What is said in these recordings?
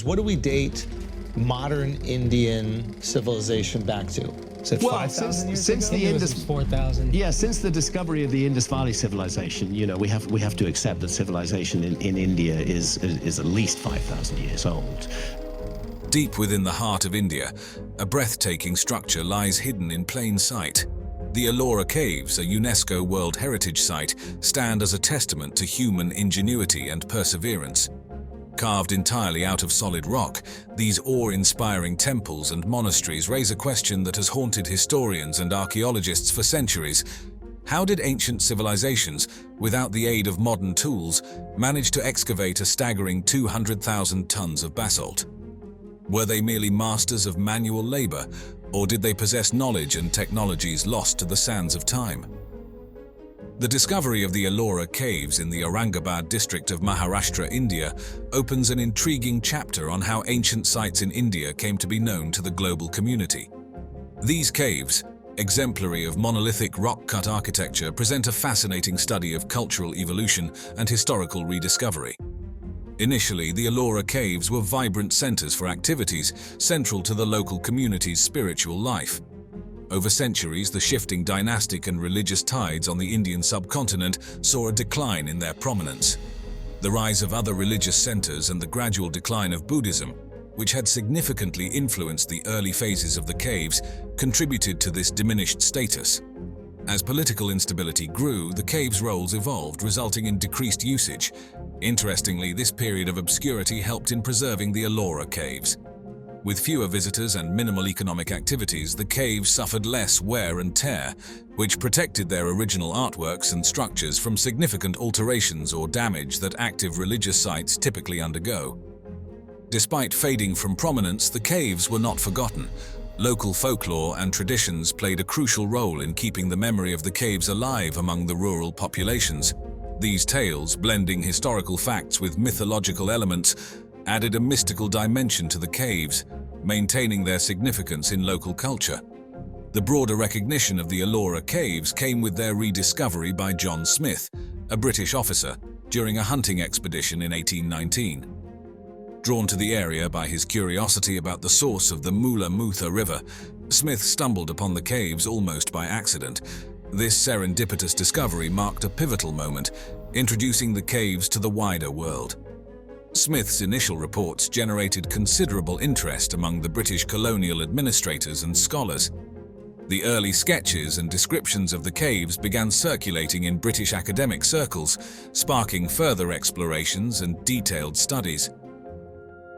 What do we date modern Indian civilization back to? Is it 5,000 years since ago? the Indus, 4,000. yeah, since the discovery of the Indus Valley civilization, you know, we have to accept that civilization in India is at least 5,000 years old. Deep within the heart of India, a breathtaking structure lies hidden in plain sight. The Allora Caves, a UNESCO World Heritage Site, stand as a testament to human ingenuity and perseverance. Carved entirely out of solid rock, these awe-inspiring temples and monasteries raise a question that has haunted historians and archaeologists for centuries. How did ancient civilizations, without the aid of modern tools, manage to excavate a staggering 200,000 tons of basalt? Were they merely masters of manual labor, or did they possess knowledge and technologies lost to the sands of time? The discovery of the Allora Caves in the Aurangabad district of Maharashtra, India, opens an intriguing chapter on how ancient sites in India came to be known to the global community. These caves, exemplary of monolithic rock-cut architecture, present a fascinating study of cultural evolution and historical rediscovery. Initially, the Allora Caves were vibrant centers for activities central to the local community's spiritual life. Over centuries, the shifting dynastic and religious tides on the Indian subcontinent saw a decline in their prominence. The rise of other religious centers and the gradual decline of Buddhism, which had significantly influenced the early phases of the caves, contributed to this diminished status. As political instability grew, the caves' roles evolved, resulting in decreased usage. Interestingly, this period of obscurity helped in preserving the Allora Caves. With fewer visitors and minimal economic activities, the caves suffered less wear and tear, which protected their original artworks and structures from significant alterations or damage that active religious sites typically undergo. Despite fading from prominence, the caves were not forgotten. Local folklore and traditions played a crucial role in keeping the memory of the caves alive among the rural populations. These tales, blending historical facts with mythological elements, added a mystical dimension to the caves, maintaining their significance in local culture. The broader recognition of the Allora Caves came with their rediscovery by John Smith, a British officer, during a hunting expedition in 1819. Drawn to the area by his curiosity about the source of the Mula Mutha River, Smith stumbled upon the caves almost by accident. This serendipitous discovery marked a pivotal moment, introducing the caves to the wider world. Smith's initial reports generated considerable interest among the British colonial administrators and scholars. The early sketches and descriptions of the caves began circulating in British academic circles, sparking further explorations and detailed studies.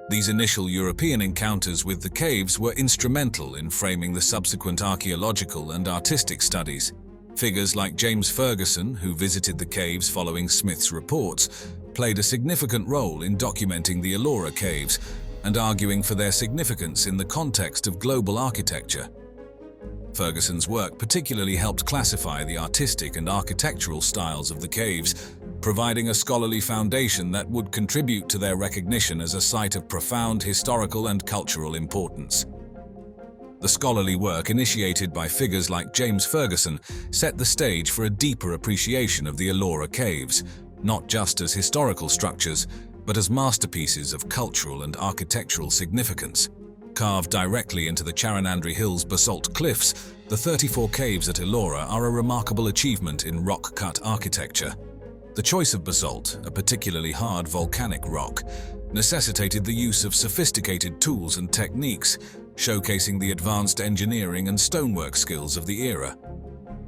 These initial European encounters with the caves were instrumental in framing the subsequent archaeological and artistic studies. Figures like James Ferguson, who visited the caves following Smith's reports, played a significant role in documenting the Allora Caves and arguing for their significance in the context of global architecture. Ferguson's work particularly helped classify the artistic and architectural styles of the caves, providing a scholarly foundation that would contribute to their recognition as a site of profound historical and cultural importance. The scholarly work initiated by figures like James Ferguson set the stage for a deeper appreciation of the Allora Caves, not just as historical structures, but as masterpieces of cultural and architectural significance. Carved directly into the Charanandri Hills basalt cliffs, the 34 caves at Allora are a remarkable achievement in rock-cut architecture. The choice of basalt, a particularly hard volcanic rock, necessitated the use of sophisticated tools and techniques, showcasing the advanced engineering and stonework skills of the era.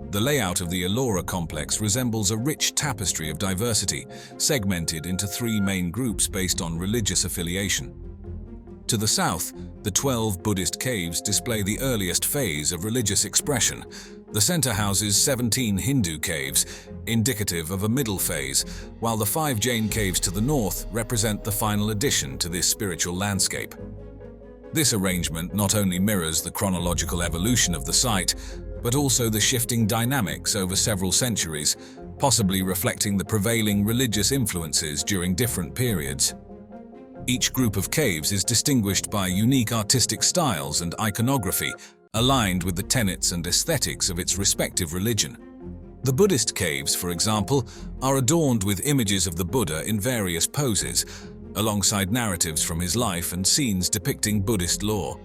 The layout of the Allora complex resembles a rich tapestry of diversity, segmented into three main groups based on religious affiliation. To the south, the 12 Buddhist caves display the earliest phase of religious expression. The center houses 17 Hindu caves, indicative of a middle phase, while the 5 Jain caves to the north represent the final addition to this spiritual landscape. This arrangement not only mirrors the chronological evolution of the site, but also the shifting dynamics over several centuries, possibly reflecting the prevailing religious influences during different periods. Each group of caves is distinguished by unique artistic styles and iconography, aligned with the tenets and aesthetics of its respective religion. The Buddhist caves, for example, are adorned with images of the Buddha in various poses, alongside narratives from his life and scenes depicting Buddhist lore.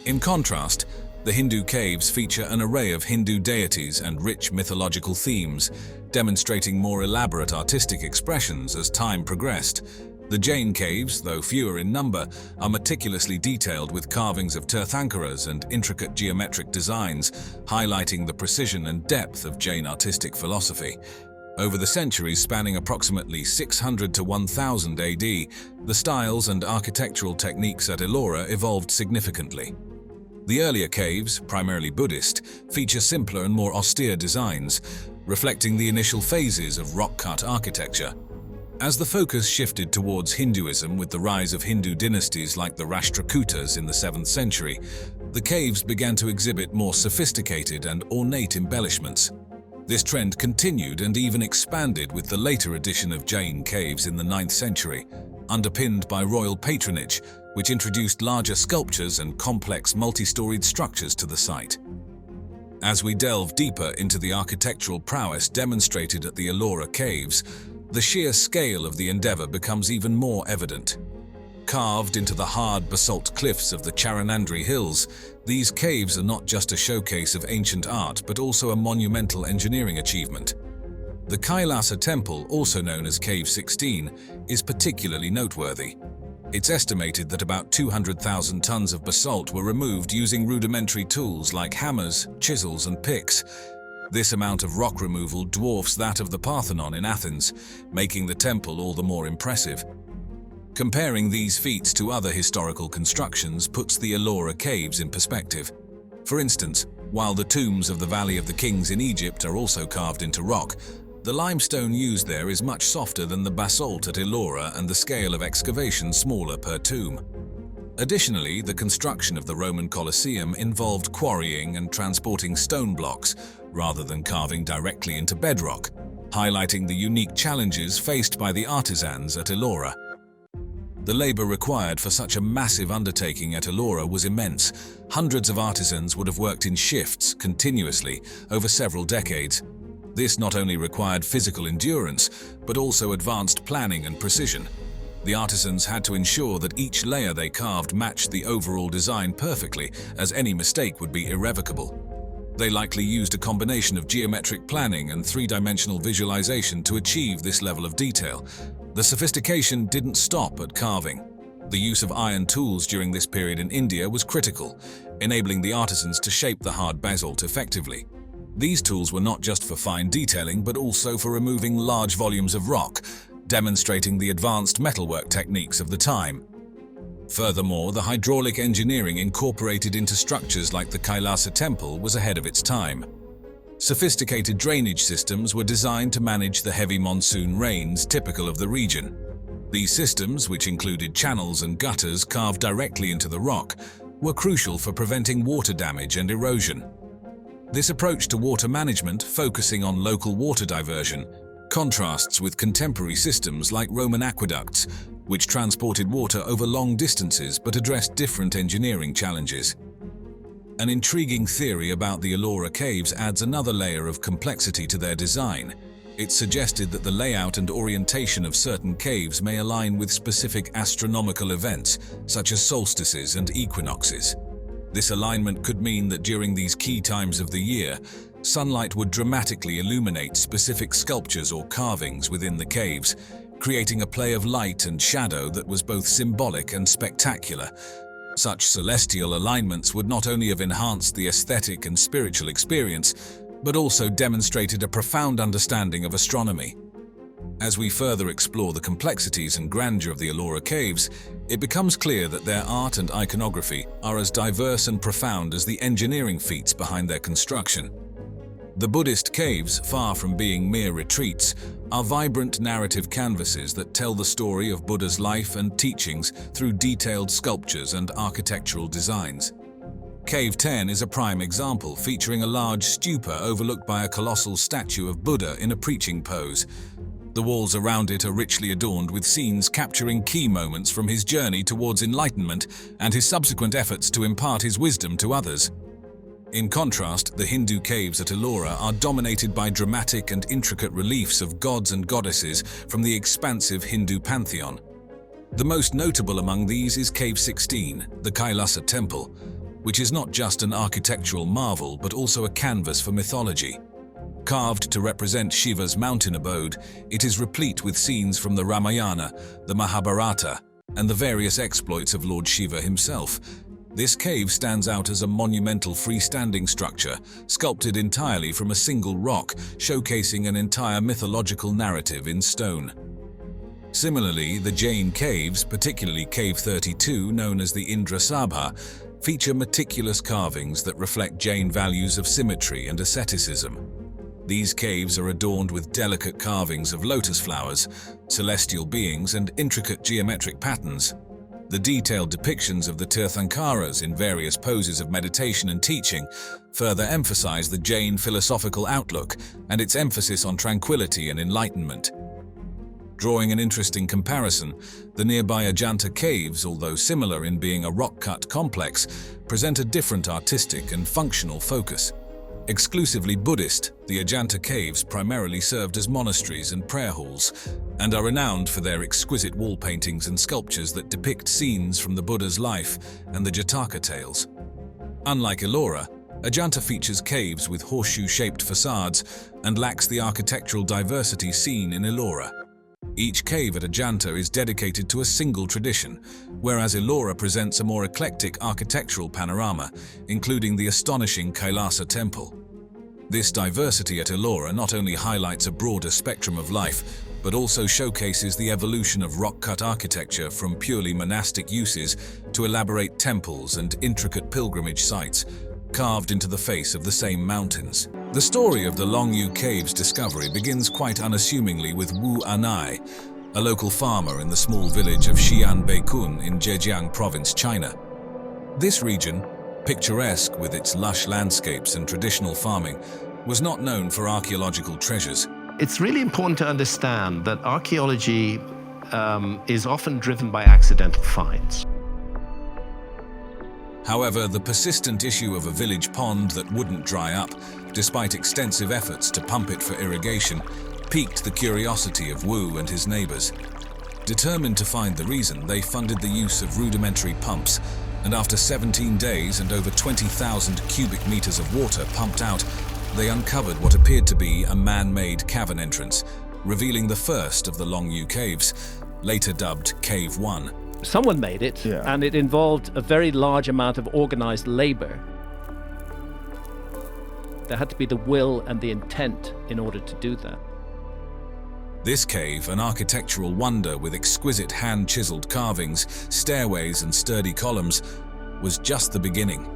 In contrast, the Hindu caves feature an array of Hindu deities and rich mythological themes, demonstrating more elaborate artistic expressions as time progressed. The Jain caves, though fewer in number, are meticulously detailed with carvings of Tirthankaras and intricate geometric designs, highlighting the precision and depth of Jain artistic philosophy. Over the centuries spanning approximately 600 to 1000 AD, the styles and architectural techniques at Allora evolved significantly. The earlier caves, primarily Buddhist, feature simpler and more austere designs, reflecting the initial phases of rock-cut architecture. As the focus shifted towards Hinduism with the rise of Hindu dynasties like the Rashtrakutas in the 7th century, the caves began to exhibit more sophisticated and ornate embellishments. This trend continued and even expanded with the later addition of Jain caves in the 9th century, underpinned by royal patronage, which introduced larger sculptures and complex multi-storied structures to the site. As we delve deeper into the architectural prowess demonstrated at the Allora caves, the sheer scale of the endeavor becomes even more evident. Carved into the hard basalt cliffs of the Charanandri Hills, these caves are not just a showcase of ancient art but also a monumental engineering achievement. The Kailasa Temple, also known as Cave 16, is particularly noteworthy. It's estimated that about 200,000 tons of basalt were removed using rudimentary tools like hammers, chisels, and picks. This amount of rock removal dwarfs that of the Parthenon in Athens, making the temple all the more impressive. Comparing these feats to other historical constructions puts the Allora caves in perspective. For instance, while the tombs of the Valley of the Kings in Egypt are also carved into rock, the limestone used there is much softer than the basalt at Allora and the scale of excavation smaller per tomb. Additionally, the construction of the Roman Colosseum involved quarrying and transporting stone blocks, rather than carving directly into bedrock, highlighting the unique challenges faced by the artisans at Allora. The labor required for such a massive undertaking at Allora was immense. Hundreds of artisans would have worked in shifts, continuously, over several decades. This not only required physical endurance, but also advanced planning and precision. The artisans had to ensure that each layer they carved matched the overall design perfectly, as any mistake would be irrevocable. They likely used a combination of geometric planning and three-dimensional visualization to achieve this level of detail. The sophistication didn't stop at carving. The use of iron tools during this period in India was critical, enabling the artisans to shape the hard basalt effectively. These tools were not just for fine detailing, but also for removing large volumes of rock, demonstrating the advanced metalwork techniques of the time. Furthermore, the hydraulic engineering incorporated into structures like the Kailasa Temple was ahead of its time. Sophisticated drainage systems were designed to manage the heavy monsoon rains typical of the region. These systems, which included channels and gutters carved directly into the rock, were crucial for preventing water damage and erosion. This approach to water management, focusing on local water diversion, contrasts with contemporary systems like Roman aqueducts, which transported water over long distances but addressed different engineering challenges. An intriguing theory about the Allora caves adds another layer of complexity to their design. It's suggested that the layout and orientation of certain caves may align with specific astronomical events, such as solstices and equinoxes. This alignment could mean that during these key times of the year, sunlight would dramatically illuminate specific sculptures or carvings within the caves, creating a play of light and shadow that was both symbolic and spectacular. Such celestial alignments would not only have enhanced the aesthetic and spiritual experience, but also demonstrated a profound understanding of astronomy. As we further explore the complexities and grandeur of the Allora caves, it becomes clear that their art and iconography are as diverse and profound as the engineering feats behind their construction. The Buddhist caves, far from being mere retreats, are vibrant narrative canvases that tell the story of Buddha's life and teachings through detailed sculptures and architectural designs. Cave 10 is a prime example, featuring a large stupa overlooked by a colossal statue of Buddha in a preaching pose. The walls around it are richly adorned with scenes capturing key moments from his journey towards enlightenment and his subsequent efforts to impart his wisdom to others. In contrast, the Hindu caves at Allora are dominated by dramatic and intricate reliefs of gods and goddesses from the expansive Hindu pantheon. The most notable among these is Cave 16, the Kailasa Temple, which is not just an architectural marvel but also a canvas for mythology. Carved to represent Shiva's mountain abode, it is replete with scenes from the Ramayana, the Mahabharata, and the various exploits of Lord Shiva himself. This cave stands out as a monumental freestanding structure, sculpted entirely from a single rock, showcasing an entire mythological narrative in stone. Similarly, the Jain caves, particularly Cave 32, known as the Indra Sabha, feature meticulous carvings that reflect Jain values of symmetry and asceticism. These caves are adorned with delicate carvings of lotus flowers, celestial beings, and intricate geometric patterns. The detailed depictions of the Tirthankaras in various poses of meditation and teaching further emphasize the Jain philosophical outlook and its emphasis on tranquility and enlightenment. Drawing an interesting comparison, the nearby Ajanta caves, although similar in being a rock-cut complex, present a different artistic and functional focus. Exclusively Buddhist, the Ajanta caves primarily served as monasteries and prayer halls, and are renowned for their exquisite wall paintings and sculptures that depict scenes from the Buddha's life and the Jataka tales. Unlike Allora, Ajanta features caves with horseshoe-shaped facades and lacks the architectural diversity seen in Allora. Each cave at Ajanta is dedicated to a single tradition, whereas Allora presents a more eclectic architectural panorama, including the astonishing Kailasa Temple. This diversity at Allora not only highlights a broader spectrum of life, but also showcases the evolution of rock-cut architecture from purely monastic uses to elaborate temples and intricate pilgrimage sites, carved into the face of the same mountains. The story of the Longu Caves discovery begins quite unassumingly with Wu Anai, a local farmer in the small village of Xianbeikun in Zhejiang province, China. This region, picturesque with its lush landscapes and traditional farming, was not known for archaeological treasures. It's really important to understand that archaeology is often driven by accidental finds. However, the persistent issue of a village pond that wouldn't dry up, despite extensive efforts to pump it for irrigation, piqued the curiosity of Wu and his neighbors. Determined to find the reason, they funded the use of rudimentary pumps, and after 17 days and over 20,000 cubic meters of water pumped out, they uncovered what appeared to be a man-made cavern entrance, revealing the first of the Longu Caves, later dubbed Cave 1. Someone made it, and it involved a very large amount of organized labor. There had to be the will and the intent in order to do that. This cave, an architectural wonder with exquisite hand-chiseled carvings, stairways and sturdy columns, was just the beginning.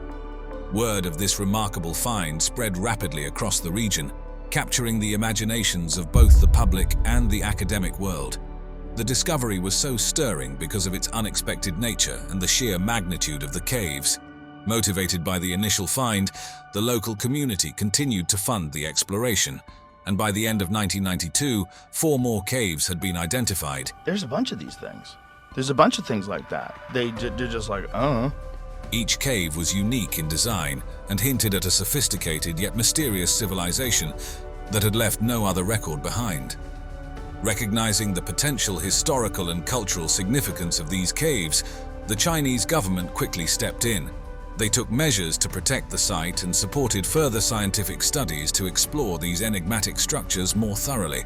Word of this remarkable find spread rapidly across the region, capturing the imaginations of both the public and the academic world. The discovery was so stirring because of its unexpected nature and the sheer magnitude of the caves. Motivated by the initial find, the local community continued to fund the exploration, and by the end of 1992, 4 more caves had been identified. There's a bunch of these things. There's a bunch of things like that. They're just like, Each cave was unique in design and hinted at a sophisticated yet mysterious civilization that had left no other record behind. Recognizing the potential historical and cultural significance of these caves, the Chinese government quickly stepped in. They took measures to protect the site and supported further scientific studies to explore these enigmatic structures more thoroughly.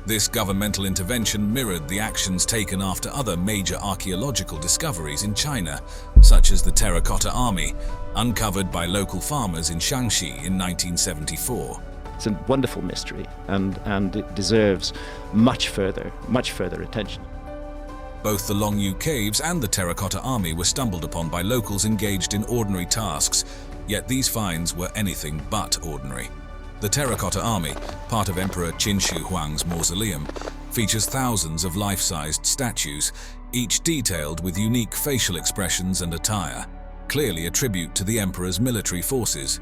This governmental intervention mirrored the actions taken after other major archaeological discoveries in China, such as the Terracotta Army, uncovered by local farmers in Shaanxi in 1974. It's a wonderful mystery, and it deserves much further attention. Both the Longu Caves and the Terracotta Army were stumbled upon by locals engaged in ordinary tasks, yet these finds were anything but ordinary. The Terracotta Army, part of Emperor Qin Shi Huang's mausoleum, features thousands of life-sized statues, each detailed with unique facial expressions and attire, clearly a tribute to the emperor's military forces.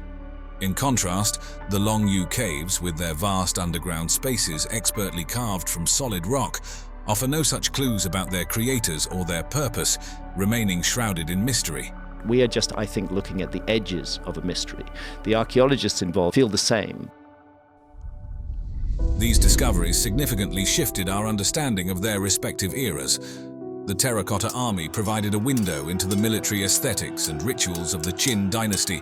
In contrast, the Longu Caves, with their vast underground spaces expertly carved from solid rock, offer no such clues about their creators or their purpose, remaining shrouded in mystery. We are just, I think, looking at the edges of a mystery. The archaeologists involved feel the same. These discoveries significantly shifted our understanding of their respective eras. The terracotta army provided a window into the military aesthetics and rituals of the Qin dynasty,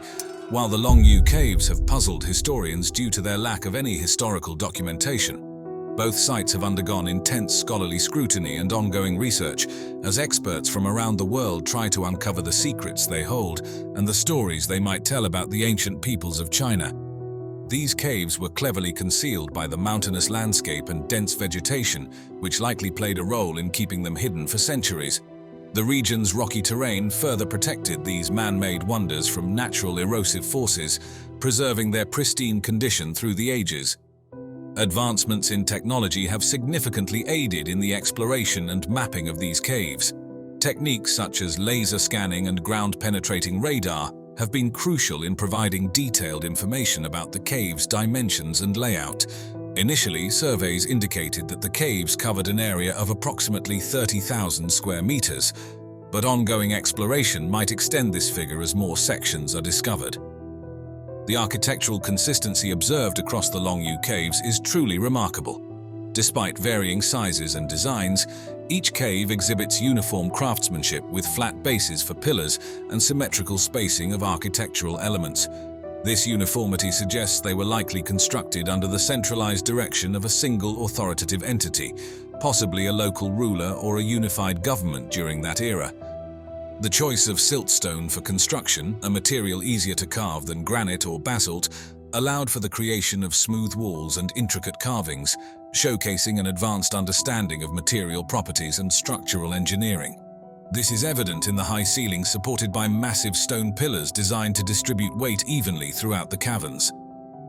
while the Longu Caves have puzzled historians due to their lack of any historical documentation. Both sites have undergone intense scholarly scrutiny and ongoing research, as experts from around the world try to uncover the secrets they hold and the stories they might tell about the ancient peoples of China. These caves were cleverly concealed by the mountainous landscape and dense vegetation, which likely played a role in keeping them hidden for centuries. The region's rocky terrain further protected these man-made wonders from natural erosive forces, preserving their pristine condition through the ages. Advancements in technology have significantly aided in the exploration and mapping of these caves. Techniques such as laser scanning and ground-penetrating radar have been crucial in providing detailed information about the cave's dimensions and layout. Initially, surveys indicated that the caves covered an area of approximately 30,000 square meters, but ongoing exploration might extend this figure as more sections are discovered. The architectural consistency observed across the Longu Caves is truly remarkable. Despite varying sizes and designs, each cave exhibits uniform craftsmanship with flat bases for pillars and symmetrical spacing of architectural elements. This uniformity suggests they were likely constructed under the centralized direction of a single authoritative entity, possibly a local ruler or a unified government during that era. The choice of siltstone for construction, a material easier to carve than granite or basalt, allowed for the creation of smooth walls and intricate carvings, showcasing an advanced understanding of material properties and structural engineering. This is evident in the high ceilings supported by massive stone pillars designed to distribute weight evenly throughout the caverns.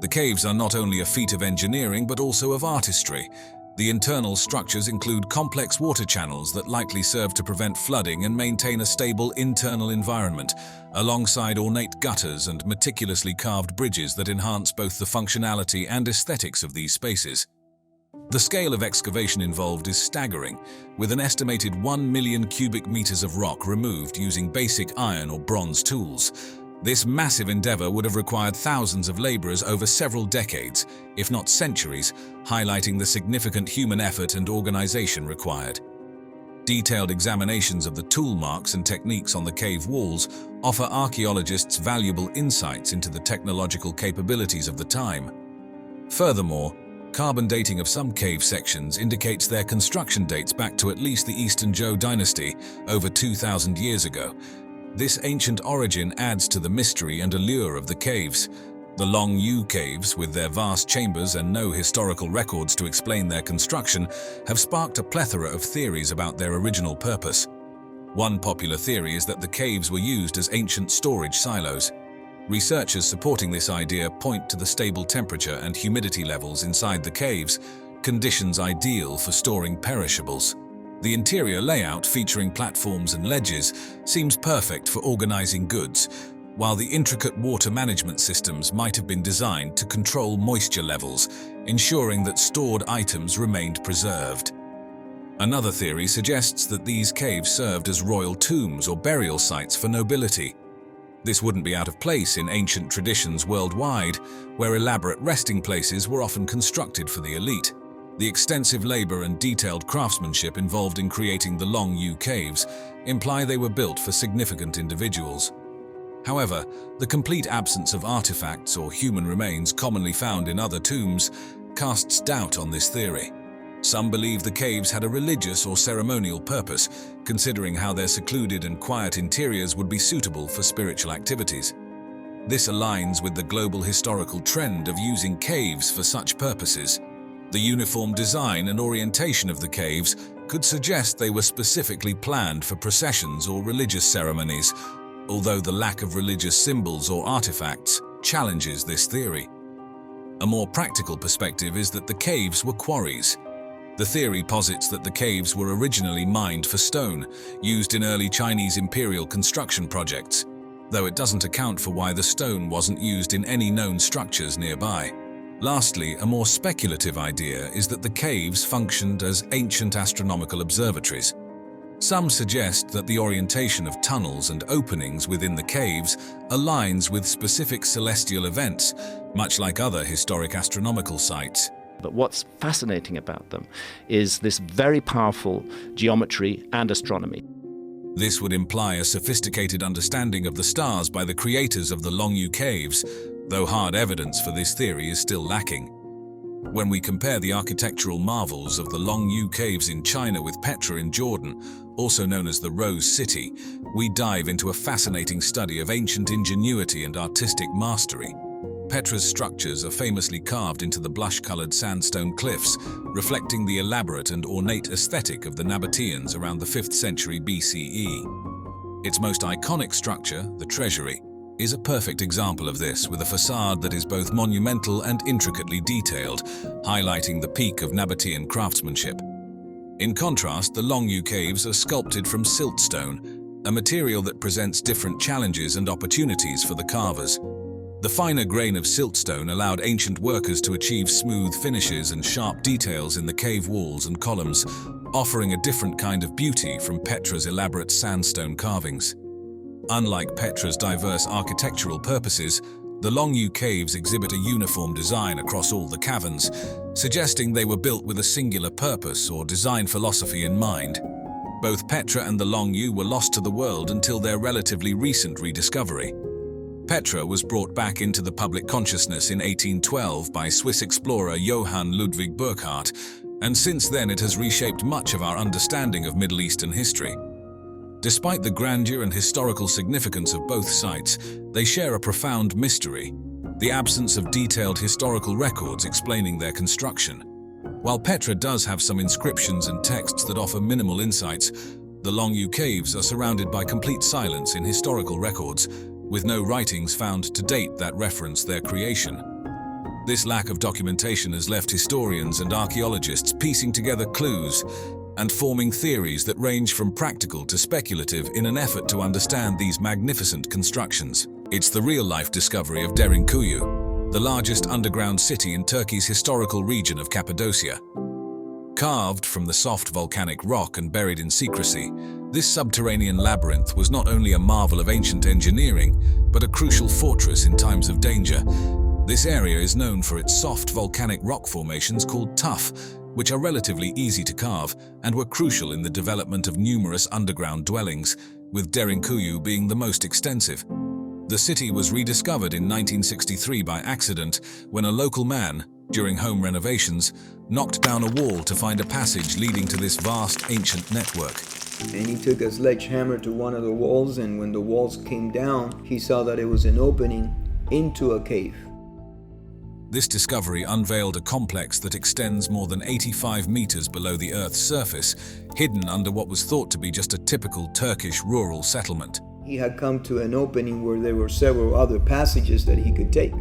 The caves are not only a feat of engineering but also of artistry. The internal structures include complex water channels that likely serve to prevent flooding and maintain a stable internal environment, alongside ornate gutters and meticulously carved bridges that enhance both the functionality and aesthetics of these spaces. The scale of excavation involved is staggering, with an estimated 1 million cubic meters of rock removed using basic iron or bronze tools. This massive endeavor would have required thousands of laborers over several decades, if not centuries, highlighting the significant human effort and organization required. Detailed examinations of the tool marks and techniques on the cave walls offer archaeologists valuable insights into the technological capabilities of the time. Furthermore, carbon dating of some cave sections indicates their construction dates back to at least the Eastern Zhou dynasty, over 2,000 years ago. This ancient origin adds to the mystery and allure of the caves. The Longu Caves, with their vast chambers and no historical records to explain their construction, have sparked a plethora of theories about their original purpose. One popular theory is that the caves were used as ancient storage silos. Researchers supporting this idea point to the stable temperature and humidity levels inside the caves, conditions ideal for storing perishables. The interior layout, featuring platforms and ledges, seems perfect for organizing goods, while the intricate water management systems might have been designed to control moisture levels, ensuring that stored items remained preserved. Another theory suggests that these caves served as royal tombs or burial sites for nobility. This wouldn't be out of place in ancient traditions worldwide, where elaborate resting places were often constructed for the elite. The extensive labor and detailed craftsmanship involved in creating the Longu Caves imply they were built for significant individuals. However, the complete absence of artifacts or human remains commonly found in other tombs casts doubt on this theory. Some believe the caves had a religious or ceremonial purpose, considering how their secluded and quiet interiors would be suitable for spiritual activities. This aligns with the global historical trend of using caves for such purposes. The uniform design and orientation of the caves could suggest they were specifically planned for processions or religious ceremonies, although the lack of religious symbols or artifacts challenges this theory. A more practical perspective is that the caves were quarries. The theory posits that the caves were originally mined for stone, used in early Chinese imperial construction projects, though it doesn't account for why the stone wasn't used in any known structures nearby. Lastly, a more speculative idea is that the caves functioned as ancient astronomical observatories. Some suggest that the orientation of tunnels and openings within the caves aligns with specific celestial events, much like other historic astronomical sites. But what's fascinating about them is this very powerful geometry and astronomy. This would imply a sophisticated understanding of the stars by the creators of the Longu Caves, though hard evidence for this theory is still lacking. When we compare the architectural marvels of the Longu Caves in China with Petra in Jordan, also known as the Rose City, we dive into a fascinating study of ancient ingenuity and artistic mastery. Petra's structures are famously carved into the blush-colored sandstone cliffs, reflecting the elaborate and ornate aesthetic of the Nabateans around the 5th century BCE. Its most iconic structure, the Treasury, is a perfect example of this, with a facade that is both monumental and intricately detailed, highlighting the peak of Nabatean craftsmanship. In contrast, the Longu Caves are sculpted from siltstone, a material that presents different challenges and opportunities for the carvers. The finer grain of siltstone allowed ancient workers to achieve smooth finishes and sharp details in the cave walls and columns, offering a different kind of beauty from Petra's elaborate sandstone carvings. Unlike Petra's diverse architectural purposes, the Longu Caves exhibit a uniform design across all the caverns, suggesting they were built with a singular purpose or design philosophy in mind. Both Petra and the Longu were lost to the world until their relatively recent rediscovery. Petra was brought back into the public consciousness in 1812 by Swiss explorer Johann Ludwig Burckhardt, and since then it has reshaped much of our understanding of Middle Eastern history. Despite the grandeur and historical significance of both sites, they share a profound mystery: the absence of detailed historical records explaining their construction. While Petra does have some inscriptions and texts that offer minimal insights, the Longu Caves are surrounded by complete silence in historical records, with no writings found to date that reference their creation. This lack of documentation has left historians and archaeologists piecing together clues and forming theories that range from practical to speculative in an effort to understand these magnificent constructions. It's the real-life discovery of Derinkuyu, the largest underground city in Turkey's historical region of Cappadocia. Carved from the soft volcanic rock and buried in secrecy, this subterranean labyrinth was not only a marvel of ancient engineering, but a crucial fortress in times of danger. This area is known for its soft volcanic rock formations called tuff, which are relatively easy to carve and were crucial in the development of numerous underground dwellings, with Derinkuyu being the most extensive. The city was rediscovered in 1963 by accident when a local man, during home renovations, knocked down a wall to find a passage leading to this vast ancient network. And he took a sledgehammer to one of the walls, and when the walls came down, he saw that it was an opening into a cave. This discovery unveiled a complex that extends more than 85 meters below the Earth's surface, hidden under what was thought to be just a typical Turkish rural settlement. He had come to an opening where there were several other passages that he could take.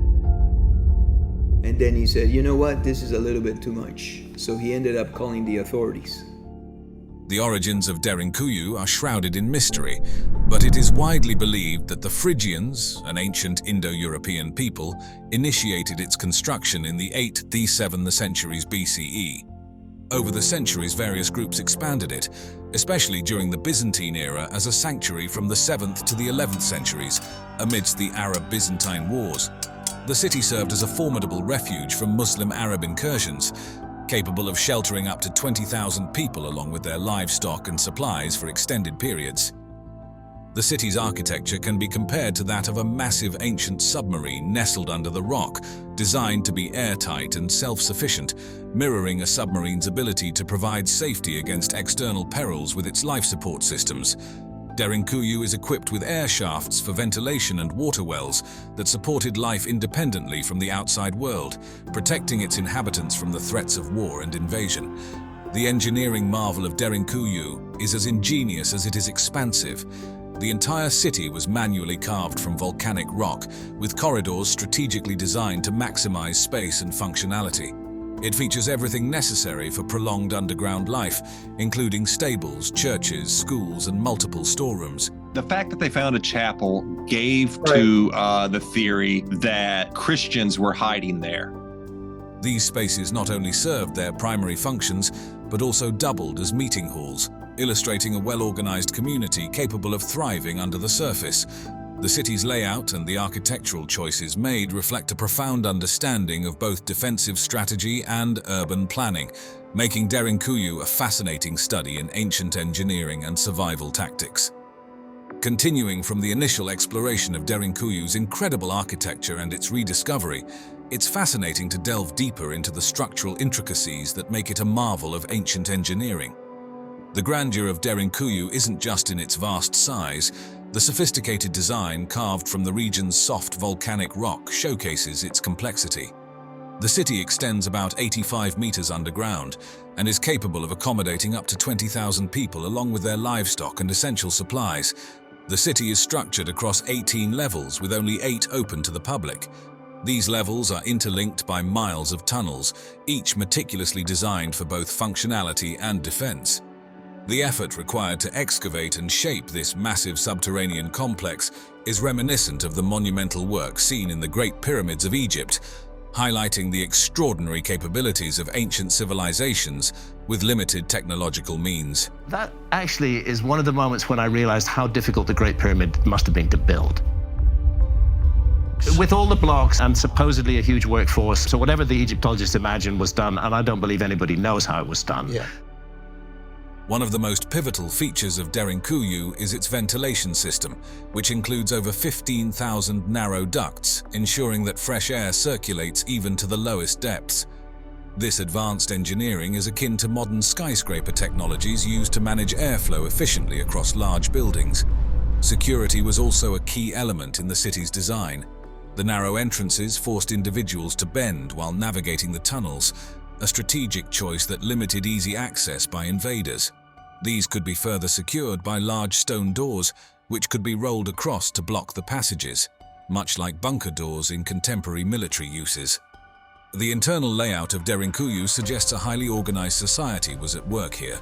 And then he said, you know what, this is a little bit too much. So he ended up calling the authorities. The origins of Derinkuyu are shrouded in mystery, but it is widely believed that the Phrygians, an ancient Indo-European people, initiated its construction in the 8th to 7th centuries BCE. Over the centuries, various groups expanded it, especially during the Byzantine era as a sanctuary from the 7th to the 11th centuries, amidst the Arab-Byzantine Wars. The city served as a formidable refuge from Muslim-Arab incursions, capable of sheltering up to 20,000 people along with their livestock and supplies for extended periods. The city's architecture can be compared to that of a massive ancient submarine nestled under the rock, designed to be airtight and self-sufficient, mirroring a submarine's ability to provide safety against external perils with its life support systems. Derinkuyu is equipped with air shafts for ventilation and water wells that supported life independently from the outside world, protecting its inhabitants from the threats of war and invasion. The engineering marvel of Derinkuyu is as ingenious as it is expansive. The entire city was manually carved from volcanic rock, with corridors strategically designed to maximize space and functionality. It features everything necessary for prolonged underground life, including stables, churches, schools, and multiple storerooms. The fact that they found a chapel gave to the theory that Christians were hiding there. These spaces not only served their primary functions, but also doubled as meeting halls, illustrating a well-organized community capable of thriving under the surface. The city's layout and the architectural choices made reflect a profound understanding of both defensive strategy and urban planning, making Derinkuyu a fascinating study in ancient engineering and survival tactics. Continuing from the initial exploration of Derinkuyu's incredible architecture and its rediscovery, it's fascinating to delve deeper into the structural intricacies that make it a marvel of ancient engineering. The grandeur of Derinkuyu isn't just in its vast size. The sophisticated design carved from the region's soft volcanic rock showcases its complexity. The city extends about 85 meters underground and is capable of accommodating up to 20,000 people along with their livestock and essential supplies. The city is structured across 18 levels with only 8 open to the public. These levels are interlinked by miles of tunnels, each meticulously designed for both functionality and defense. The effort required to excavate and shape this massive subterranean complex is reminiscent of the monumental work seen in the Great Pyramids of Egypt, highlighting the extraordinary capabilities of ancient civilizations with limited technological means. That actually is one of the moments when I realized how difficult the Great Pyramid must have been to build. With all the blocks and supposedly a huge workforce, so whatever the Egyptologists imagined was done, and I don't believe anybody knows how it was done. Yeah. One of the most pivotal features of Derinkuyu is its ventilation system, which includes over 15,000 narrow ducts, ensuring that fresh air circulates even to the lowest depths. This advanced engineering is akin to modern skyscraper technologies used to manage airflow efficiently across large buildings. Security was also a key element in the city's design. The narrow entrances forced individuals to bend while navigating the tunnels, a strategic choice that limited easy access by invaders. These could be further secured by large stone doors, which could be rolled across to block the passages, much like bunker doors in contemporary military uses. The internal layout of Derinkuyu suggests a highly organized society was at work here.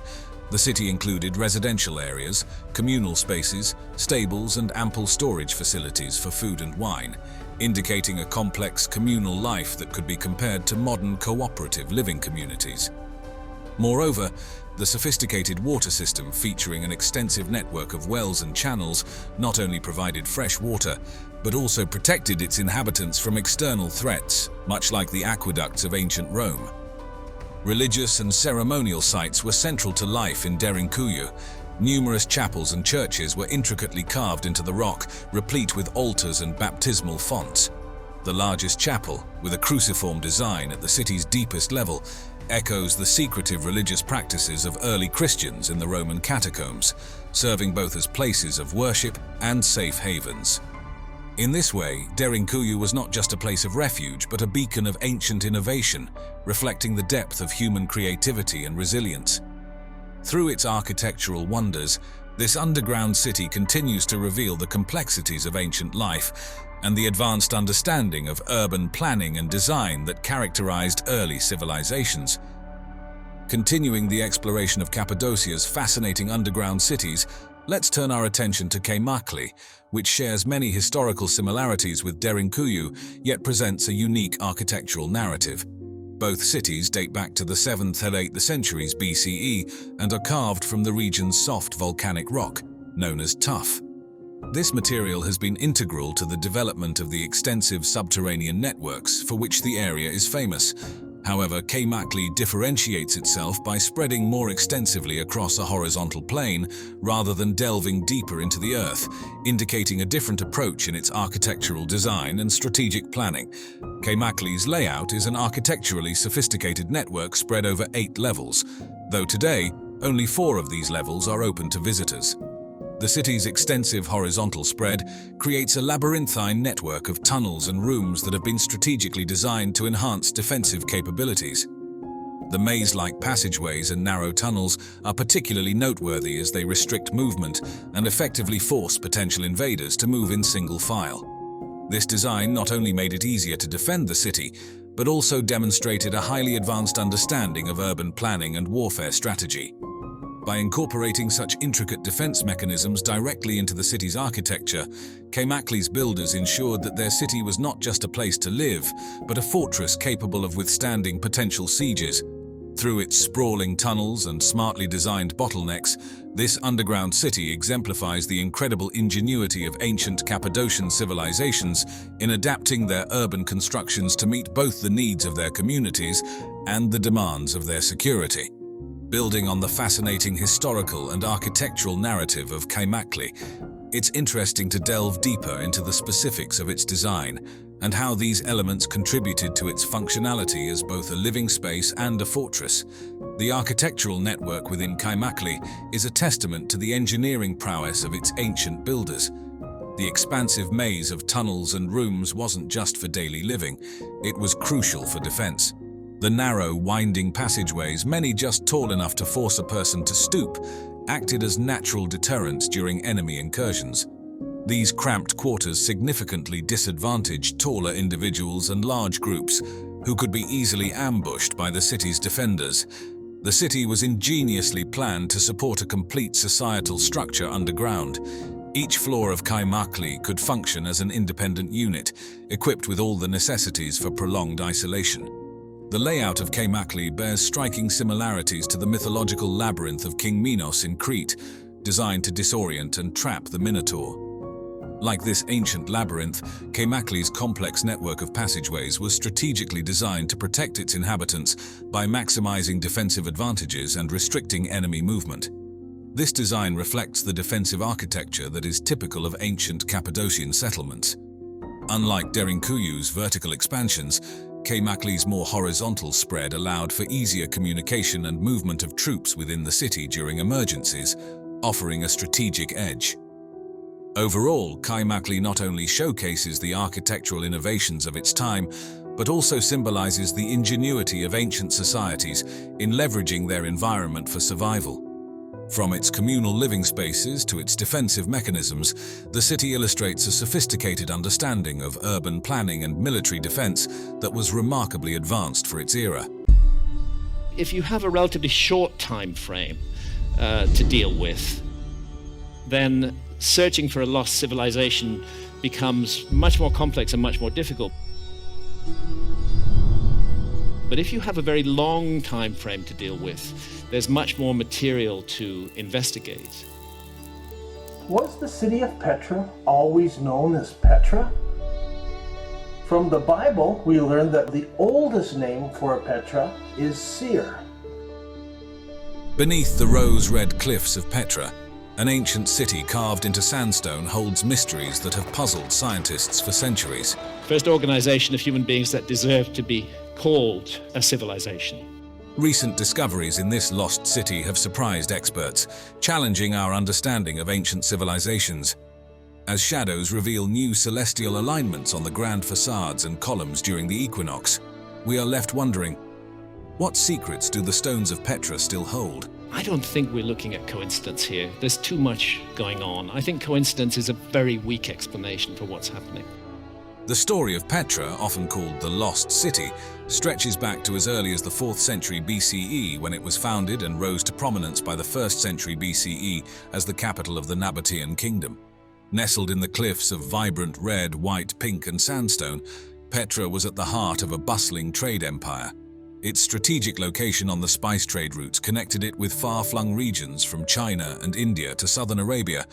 The city included residential areas, communal spaces, stables, and ample storage facilities for food and wine, indicating a complex communal life that could be compared to modern cooperative living communities. Moreover, the sophisticated water system featuring an extensive network of wells and channels not only provided fresh water, but also protected its inhabitants from external threats, much like the aqueducts of ancient Rome. Religious and ceremonial sites were central to life in Derinkuyu. Numerous chapels and churches were intricately carved into the rock, replete with altars and baptismal fonts. The largest chapel, with a cruciform design at the city's deepest level, echoes the secretive religious practices of early Christians in the Roman catacombs, serving both as places of worship and safe havens. In this way, Derinkuyu was not just a place of refuge, but a beacon of ancient innovation, reflecting the depth of human creativity and resilience. Through its architectural wonders, this underground city continues to reveal the complexities of ancient life and the advanced understanding of urban planning and design that characterized early civilizations. Continuing the exploration of Cappadocia's fascinating underground cities, let's turn our attention to Kaymakli, which shares many historical similarities with Derinkuyu, yet presents a unique architectural narrative. Both cities date back to the 7th and 8th centuries BCE and are carved from the region's soft volcanic rock, known as tuff. This material has been integral to the development of the extensive subterranean networks for which the area is famous. However, Kaymakli differentiates itself by spreading more extensively across a horizontal plane rather than delving deeper into the earth, indicating a different approach in its architectural design and strategic planning. Kaymakli's layout is an architecturally sophisticated network spread over 8 levels, though today, only 4 of these levels are open to visitors. The city's extensive horizontal spread creates a labyrinthine network of tunnels and rooms that have been strategically designed to enhance defensive capabilities. The maze-like passageways and narrow tunnels are particularly noteworthy as they restrict movement and effectively force potential invaders to move in single file. This design not only made it easier to defend the city, but also demonstrated a highly advanced understanding of urban planning and warfare strategy. By incorporating such intricate defense mechanisms directly into the city's architecture, Kaymakli's builders ensured that their city was not just a place to live, but a fortress capable of withstanding potential sieges. Through its sprawling tunnels and smartly designed bottlenecks, this underground city exemplifies the incredible ingenuity of ancient Cappadocian civilizations in adapting their urban constructions to meet both the needs of their communities and the demands of their security. Building on the fascinating historical and architectural narrative of Kaymakli, it's interesting to delve deeper into the specifics of its design and how these elements contributed to its functionality as both a living space and a fortress. The architectural network within Kaymakli is a testament to the engineering prowess of its ancient builders. The expansive maze of tunnels and rooms wasn't just for daily living, it was crucial for defense. The narrow, winding passageways, many just tall enough to force a person to stoop, acted as natural deterrents during enemy incursions. These cramped quarters significantly disadvantaged taller individuals and large groups who could be easily ambushed by the city's defenders. The city was ingeniously planned to support a complete societal structure underground. Each floor of Kaymakli could function as an independent unit, equipped with all the necessities for prolonged isolation. The layout of Kaymakli bears striking similarities to the mythological labyrinth of King Minos in Crete, designed to disorient and trap the Minotaur. Like this ancient labyrinth, Kaymakli's complex network of passageways was strategically designed to protect its inhabitants by maximizing defensive advantages and restricting enemy movement. This design reflects the defensive architecture that is typical of ancient Cappadocian settlements. Unlike Derinkuyu's vertical expansions, Kaymakli's more horizontal spread allowed for easier communication and movement of troops within the city during emergencies, offering a strategic edge. Overall, Kaymakli not only showcases the architectural innovations of its time, but also symbolizes the ingenuity of ancient societies in leveraging their environment for survival. From its communal living spaces to its defensive mechanisms, the city illustrates a sophisticated understanding of urban planning and military defense that was remarkably advanced for its era. If you have a relatively short time frame to deal with, then searching for a lost civilization becomes much more complex and much more difficult. But if you have a very long time frame to deal with, there's much more material to investigate. Was the city of Petra always known as Petra? From the Bible, we learn that the oldest name for Petra is Seir. Beneath the rose-red cliffs of Petra, an ancient city carved into sandstone holds mysteries that have puzzled scientists for centuries. First organization of human beings that deserve to be called a civilization. Recent discoveries in this lost city have surprised experts, challenging our understanding of ancient civilizations. As shadows reveal new celestial alignments on the grand facades and columns during the equinox, we are left wondering, what secrets do the stones of Petra still hold? I don't think we're looking at coincidence here. There's too much going on. I think coincidence is a very weak explanation for what's happening. The story of Petra, often called the Lost City, stretches back to as early as the 4th century BCE, when it was founded and rose to prominence by the 1st century BCE as the capital of the Nabatean kingdom. Nestled in the cliffs of vibrant red, white, pink and sandstone, Petra was at the heart of a bustling trade empire. Its strategic location on the spice trade routes connected it with far-flung regions from China and India to southern Arabia,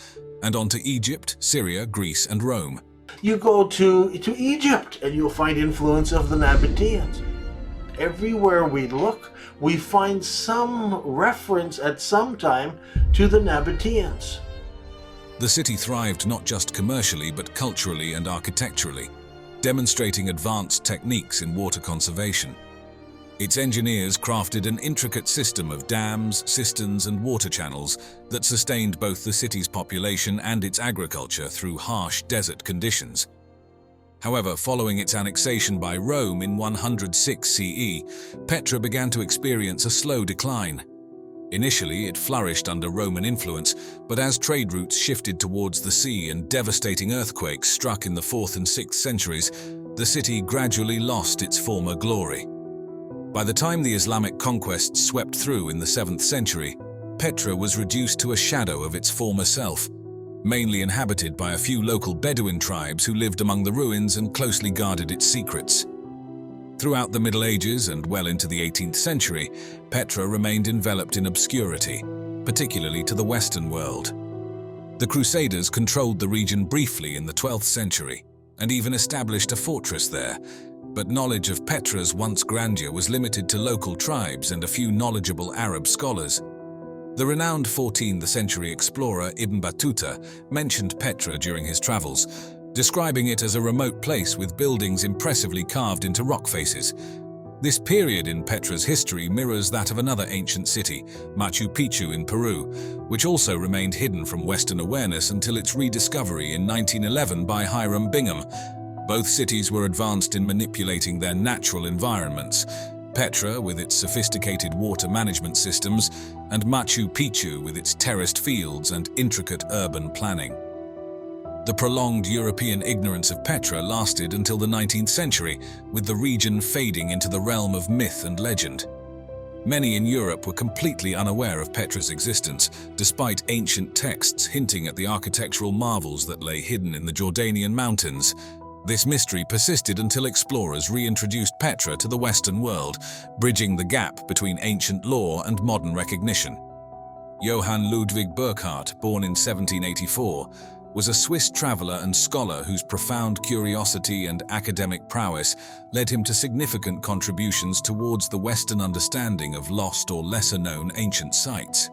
and on to Egypt, Syria, Greece and Rome. You go to Egypt and you'll find influence of the Nabateans. Everywhere we look, we find some reference at some time to the Nabateans. The city thrived not just commercially but culturally and architecturally, demonstrating advanced techniques in water conservation. Its engineers crafted an intricate system of dams, cisterns and water channels that sustained both the city's population and its agriculture through harsh desert conditions. However, following its annexation by Rome in 106 CE, Petra began to experience a slow decline. Initially, it flourished under Roman influence, but as trade routes shifted towards the sea and devastating earthquakes struck in the 4th and 6th centuries, the city gradually lost its former glory. By the time the Islamic conquests swept through in the 7th century, Petra was reduced to a shadow of its former self, mainly inhabited by a few local Bedouin tribes who lived among the ruins and closely guarded its secrets. Throughout the Middle Ages and well into the 18th century, Petra remained enveloped in obscurity, particularly to the Western world. The Crusaders controlled the region briefly in the 12th century and even established a fortress there, but knowledge of Petra's once grandeur was limited to local tribes and a few knowledgeable Arab scholars. The renowned 14th century explorer Ibn Battuta mentioned Petra during his travels, describing it as a remote place with buildings impressively carved into rock faces. This period in Petra's history mirrors that of another ancient city, Machu Picchu in Peru, which also remained hidden from Western awareness until its rediscovery in 1911 by Hiram Bingham. Both cities were advanced in manipulating their natural environments, Petra with its sophisticated water management systems, and Machu Picchu with its terraced fields and intricate urban planning. The prolonged European ignorance of Petra lasted until the 19th century, with the region fading into the realm of myth and legend. Many in Europe were completely unaware of Petra's existence, despite ancient texts hinting at the architectural marvels that lay hidden in the Jordanian mountains. This mystery persisted until explorers reintroduced Petra to the Western world, bridging the gap between ancient lore and modern recognition. Johann Ludwig Burckhardt, born in 1784, was a Swiss traveler and scholar whose profound curiosity and academic prowess led him to significant contributions towards the Western understanding of lost or lesser-known ancient sites.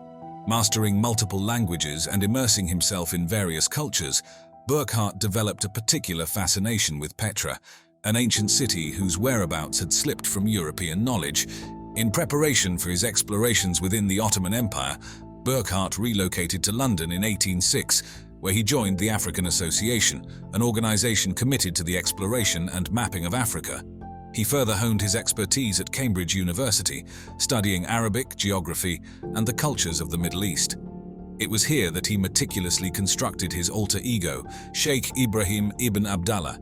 Mastering multiple languages and immersing himself in various cultures, Burckhardt developed a particular fascination with Petra, an ancient city whose whereabouts had slipped from European knowledge. In preparation for his explorations within the Ottoman Empire, Burckhardt relocated to London in 1806, where he joined the African Association, an organization committed to the exploration and mapping of Africa. He further honed his expertise at Cambridge University, studying Arabic, geography, and the cultures of the Middle East. It was here that he meticulously constructed his alter ego, Sheikh Ibrahim ibn Abdallah.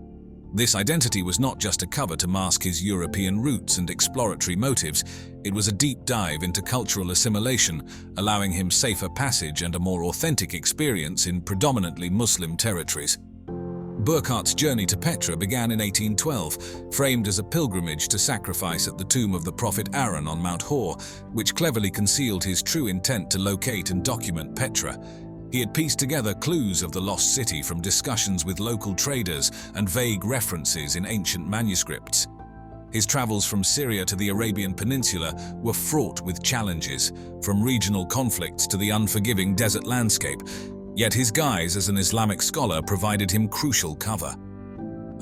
This identity was not just a cover to mask his European roots and exploratory motives, it was a deep dive into cultural assimilation, allowing him safer passage and a more authentic experience in predominantly Muslim territories. Burckhardt's journey to Petra began in 1812, framed as a pilgrimage to sacrifice at the tomb of the prophet Aaron on Mount Hor, which cleverly concealed his true intent to locate and document Petra. He had pieced together clues of the lost city from discussions with local traders and vague references in ancient manuscripts. His travels from Syria to the Arabian Peninsula were fraught with challenges, from regional conflicts to the unforgiving desert landscape, yet his guise as an Islamic scholar provided him crucial cover.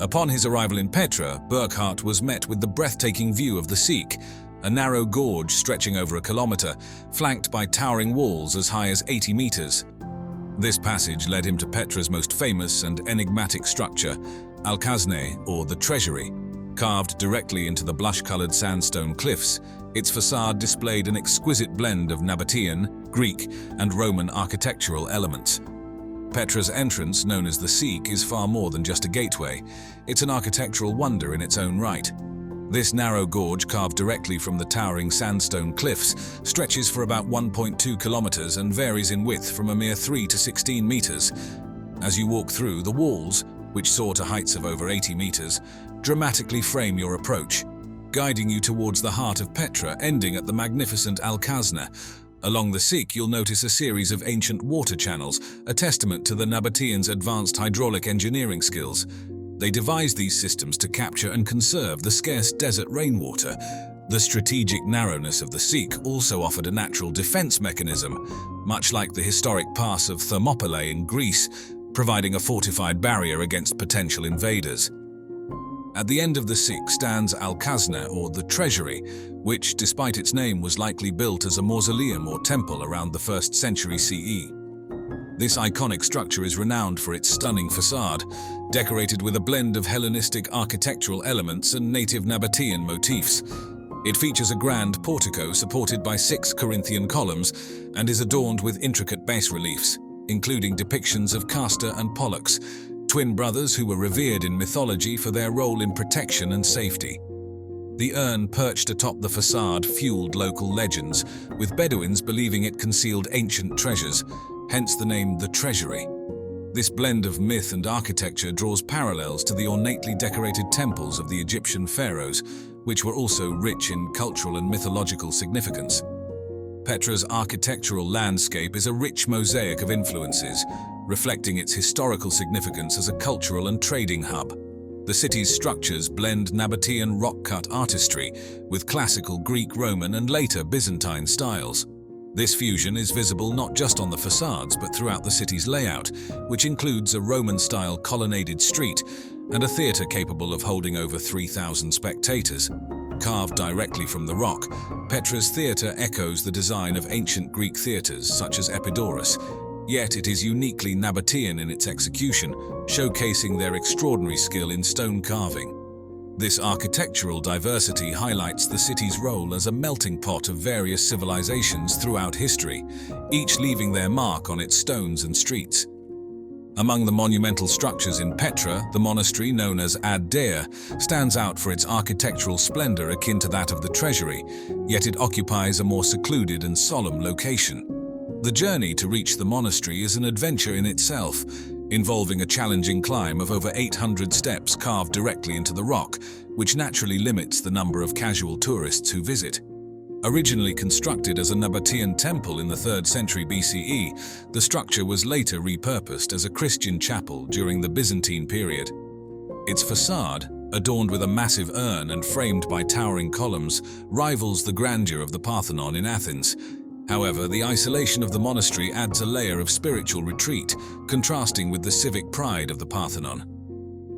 Upon his arrival in Petra, Burckhardt was met with the breathtaking view of the Sikh, a narrow gorge stretching over a kilometer, flanked by towering walls as high as 80 meters. This passage led him to Petra's most famous and enigmatic structure, Al-Khazneh, or the Treasury. Carved directly into the blush-colored sandstone cliffs, its facade displayed an exquisite blend of Nabatean, Greek, and Roman architectural elements. Petra's entrance, known as the Sikh, is far more than just a gateway. It's an architectural wonder in its own right. This narrow gorge, carved directly from the towering sandstone cliffs, stretches for about 1.2 kilometers and varies in width from a mere 3 to 16 meters. As you walk through, the walls, which soar to heights of over 80 meters, dramatically frame your approach, guiding you towards the heart of Petra, ending at the magnificent Al-Khazneh. Along the Sikh, you'll notice a series of ancient water channels, a testament to the Nabateans' advanced hydraulic engineering skills. They devised these systems to capture and conserve the scarce desert rainwater. The strategic narrowness of the Sikh also offered a natural defense mechanism, much like the historic pass of Thermopylae in Greece, providing a fortified barrier against potential invaders. At the end of the Sikh stands Al-Khazneh, or the Treasury, which, despite its name, was likely built as a mausoleum or temple around the 1st century CE. This iconic structure is renowned for its stunning facade, decorated with a blend of Hellenistic architectural elements and native Nabatean motifs. It features a grand portico supported by 6 Corinthian columns and is adorned with intricate bas-reliefs, including depictions of Castor and Pollux, twin brothers who were revered in mythology for their role in protection and safety. The urn perched atop the facade fueled local legends, with Bedouins believing it concealed ancient treasures, hence the name the Treasury. This blend of myth and architecture draws parallels to the ornately decorated temples of the Egyptian pharaohs, which were also rich in cultural and mythological significance. Petra's architectural landscape is a rich mosaic of influences, reflecting its historical significance as a cultural and trading hub. The city's structures blend Nabatean rock-cut artistry with classical Greek, Roman, and later Byzantine styles. This fusion is visible not just on the facades but throughout the city's layout, which includes a Roman-style colonnaded street and a theatre capable of holding over 3,000 spectators. Carved directly from the rock, Petra's theatre echoes the design of ancient Greek theatres such as Epidaurus, yet it is uniquely Nabatean in its execution, showcasing their extraordinary skill in stone carving. This architectural diversity highlights the city's role as a melting pot of various civilizations throughout history, each leaving their mark on its stones and streets. Among the monumental structures in Petra, the monastery known as Ad Dea stands out for its architectural splendor akin to that of the Treasury, yet it occupies a more secluded and solemn location. The journey to reach the monastery is an adventure in itself, involving a challenging climb of over 800 steps carved directly into the rock, which naturally limits the number of casual tourists who visit. Originally constructed as a Nabatean temple in the 3rd century BCE, the structure was later repurposed as a Christian chapel during the Byzantine period. Its facade, adorned with a massive urn and framed by towering columns, rivals the grandeur of the Parthenon in Athens. However, the isolation of the monastery adds a layer of spiritual retreat, contrasting with the civic pride of the Parthenon.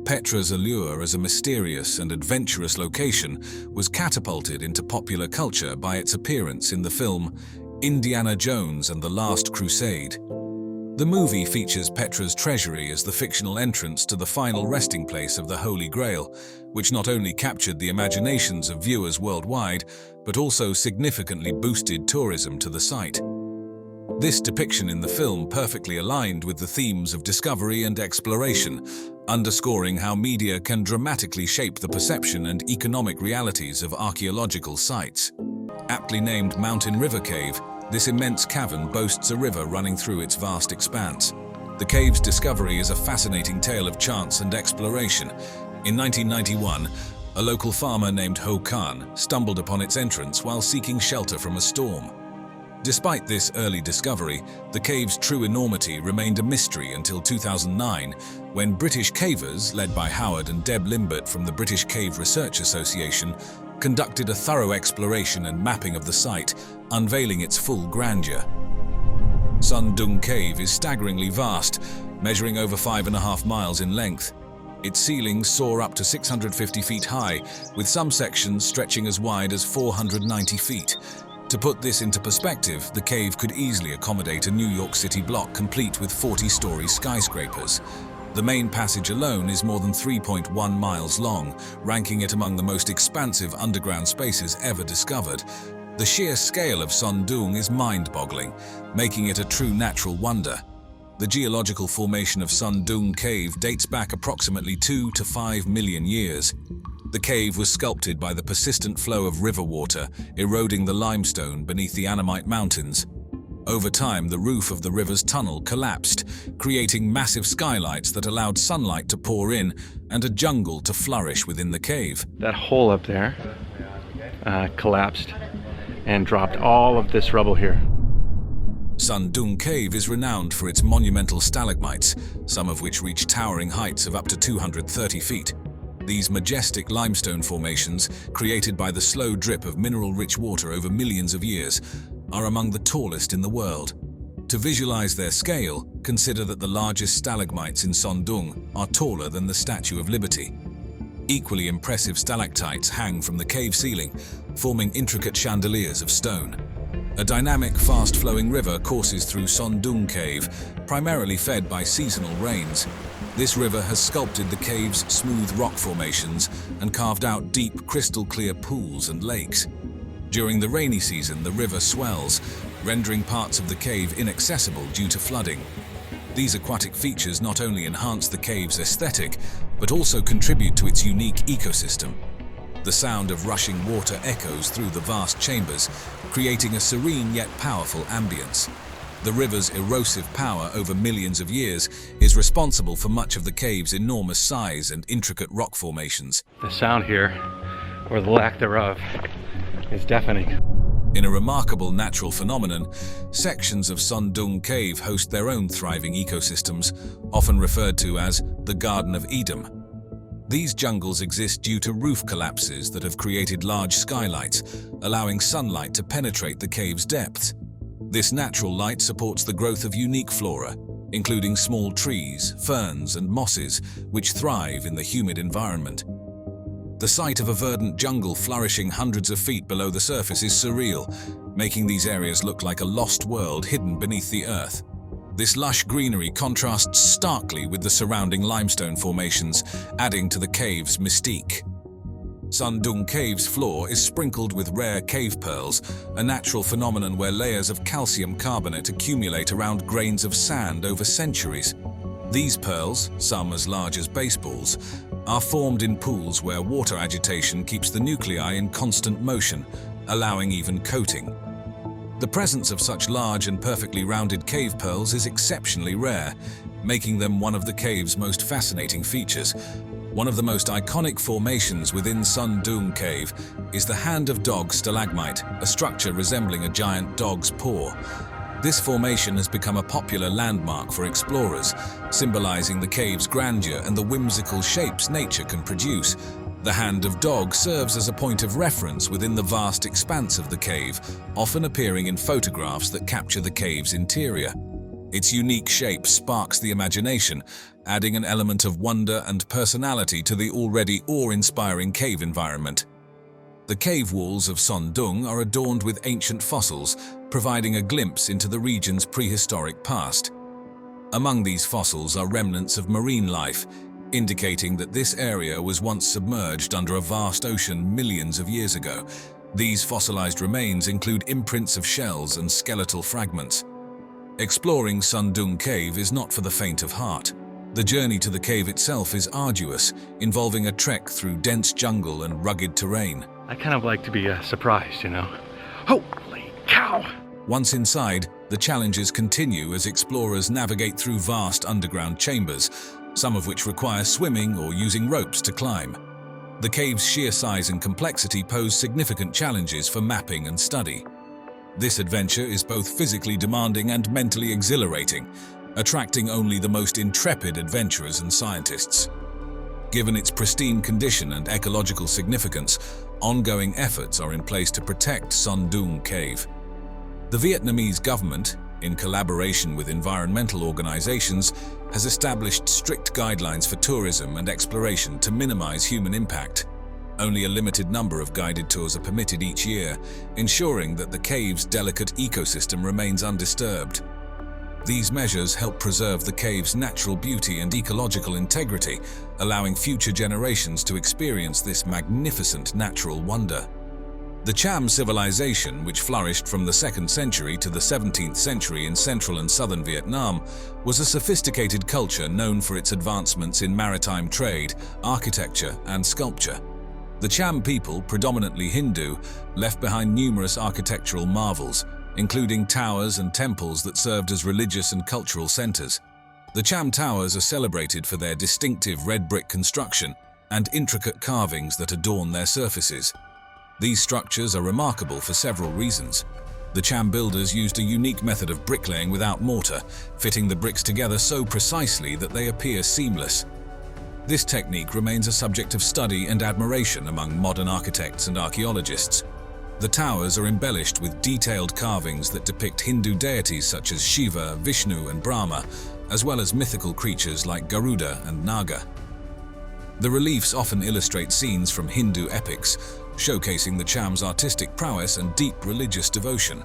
Petra's allure as a mysterious and adventurous location was catapulted into popular culture by its appearance in the film Indiana Jones and the Last Crusade. The movie features Petra's treasury as the fictional entrance to the final resting place of the Holy Grail, which not only captured the imaginations of viewers worldwide, but also significantly boosted tourism to the site. This depiction in the film perfectly aligned with the themes of discovery and exploration, underscoring how media can dramatically shape the perception and economic realities of archaeological sites. Aptly named Mountain River Cave, this immense cavern boasts a river running through its vast expanse. The cave's discovery is a fascinating tale of chance and exploration. In 1991, a local farmer named Ho Khan stumbled upon its entrance while seeking shelter from a storm. Despite this early discovery, the cave's true enormity remained a mystery until 2009, when British cavers, led by Howard and Deb Limbert from the British Cave Research Association, conducted a thorough exploration and mapping of the site, unveiling its full grandeur. Doong Cave is staggeringly vast, measuring over 5.5 miles in length. Its ceilings soar up to 650 feet high, with some sections stretching as wide as 490 feet. To put this into perspective, the cave could easily accommodate a New York City block complete with 40-story skyscrapers. The main passage alone is more than 3.1 miles long, ranking it among the most expansive underground spaces ever discovered. The sheer scale of Doong is mind-boggling, making it a true natural wonder. The geological formation of Doong Cave dates back approximately 2 to 5 million years. The cave was sculpted by the persistent flow of river water, eroding the limestone beneath the Annamite Mountains. Over time, the roof of the river's tunnel collapsed, creating massive skylights that allowed sunlight to pour in and a jungle to flourish within the cave. That hole up there collapsed and dropped all of this rubble here. Doong Cave is renowned for its monumental stalagmites, some of which reach towering heights of up to 230 feet. These majestic limestone formations, created by the slow drip of mineral-rich water over millions of years, are among the tallest in the world. To visualize their scale, consider that the largest stalagmites in Doong are taller than the Statue of Liberty. Equally impressive stalactites hang from the cave ceiling, forming intricate chandeliers of stone. A dynamic, fast-flowing river courses through Doong Cave, primarily fed by seasonal rains. This river has sculpted the cave's smooth rock formations and carved out deep, crystal-clear pools and lakes. During the rainy season, the river swells, rendering parts of the cave inaccessible due to flooding. These aquatic features not only enhance the cave's aesthetic, but also contribute to its unique ecosystem. The sound of rushing water echoes through the vast chambers, creating a serene yet powerful ambience. The river's erosive power over millions of years is responsible for much of the cave's enormous size and intricate rock formations. The sound here or the lack thereof, is deafening. In a remarkable natural phenomenon, sections of Doong Cave host their own thriving ecosystems, often referred to as the Garden of Eden. These jungles exist due to roof collapses that have created large skylights, allowing sunlight to penetrate the cave's depths. This natural light supports the growth of unique flora, including small trees, ferns, and mosses, which thrive in the humid environment. The sight of a verdant jungle flourishing hundreds of feet below the surface is surreal, making these areas look like a lost world hidden beneath the earth. This lush greenery contrasts starkly with the surrounding limestone formations, adding to the cave's mystique. Doong Cave's floor is sprinkled with rare cave pearls, a natural phenomenon where layers of calcium carbonate accumulate around grains of sand over centuries. These pearls, some as large as baseballs, are formed in pools where water agitation keeps the nuclei in constant motion, allowing even coating. The presence of such large and perfectly rounded cave pearls is exceptionally rare, making them one of the cave's most fascinating features. One of the most iconic formations within Doong Cave is the Hand of Dog stalagmite, a structure resembling a giant dog's paw. This formation has become a popular landmark for explorers, symbolizing the cave's grandeur and the whimsical shapes nature can produce. The Hand of Dog serves as a point of reference within the vast expanse of the cave, often appearing in photographs that capture the cave's interior. Its unique shape sparks the imagination, adding an element of wonder and personality to the already awe-inspiring cave environment. The cave walls of Doong are adorned with ancient fossils, providing a glimpse into the region's prehistoric past. Among these fossils are remnants of marine life, indicating that this area was once submerged under a vast ocean millions of years ago. These fossilized remains include imprints of shells and skeletal fragments. Exploring Doong Cave is not for the faint of heart. The journey to the cave itself is arduous, involving a trek through dense jungle and rugged terrain. I kind of like to be surprised, you know. Holy cow! Once inside, the challenges continue as explorers navigate through vast underground chambers, some of which require swimming or using ropes to climb. The cave's sheer size and complexity pose significant challenges for mapping and study. This adventure is both physically demanding and mentally exhilarating, attracting only the most intrepid adventurers and scientists. Given its pristine condition and ecological significance, ongoing efforts are in place to protect Doong Cave. The Vietnamese government, in collaboration with environmental organizations, has established strict guidelines for tourism and exploration to minimize human impact. Only a limited number of guided tours are permitted each year, ensuring that the cave's delicate ecosystem remains undisturbed. These measures help preserve the cave's natural beauty and ecological integrity, allowing future generations to experience this magnificent natural wonder. The Cham civilization, which flourished from the 2nd century to the 17th century in central and southern Vietnam, was a sophisticated culture known for its advancements in maritime trade, architecture, and sculpture. The Cham people, predominantly Hindu, left behind numerous architectural marvels, including towers and temples that served as religious and cultural centers. The Cham Towers are celebrated for their distinctive red brick construction and intricate carvings that adorn their surfaces. These structures are remarkable for several reasons. The Cham builders used a unique method of bricklaying without mortar, fitting the bricks together so precisely that they appear seamless. This technique remains a subject of study and admiration among modern architects and archaeologists. The towers are embellished with detailed carvings that depict Hindu deities such as Shiva, Vishnu, and Brahma, as well as mythical creatures like Garuda and Naga. The reliefs often illustrate scenes from Hindu epics, showcasing the Cham's artistic prowess and deep religious devotion.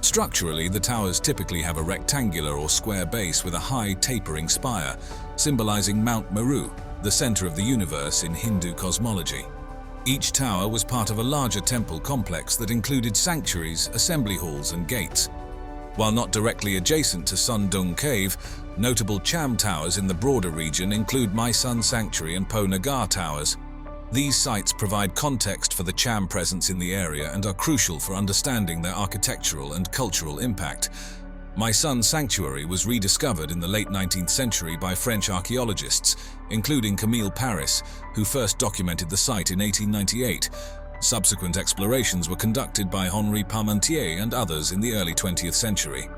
Structurally, the towers typically have a rectangular or square base with a high tapering spire, symbolizing Mount Meru, the center of the universe in Hindu cosmology. Each tower was part of a larger temple complex that included sanctuaries, assembly halls, and gates. While not directly adjacent to Doong Cave, notable Cham towers in the broader region include My Sun Sanctuary and Ponagar Towers. These sites provide context for the Cham presence in the area and are crucial for understanding their architectural and cultural impact. My Sun Sanctuary was rediscovered in the late 19th century by French archaeologists, including Camille Paris, who first documented the site in 1898. Subsequent explorations were conducted by Henri Parmentier and others in the early 20th century.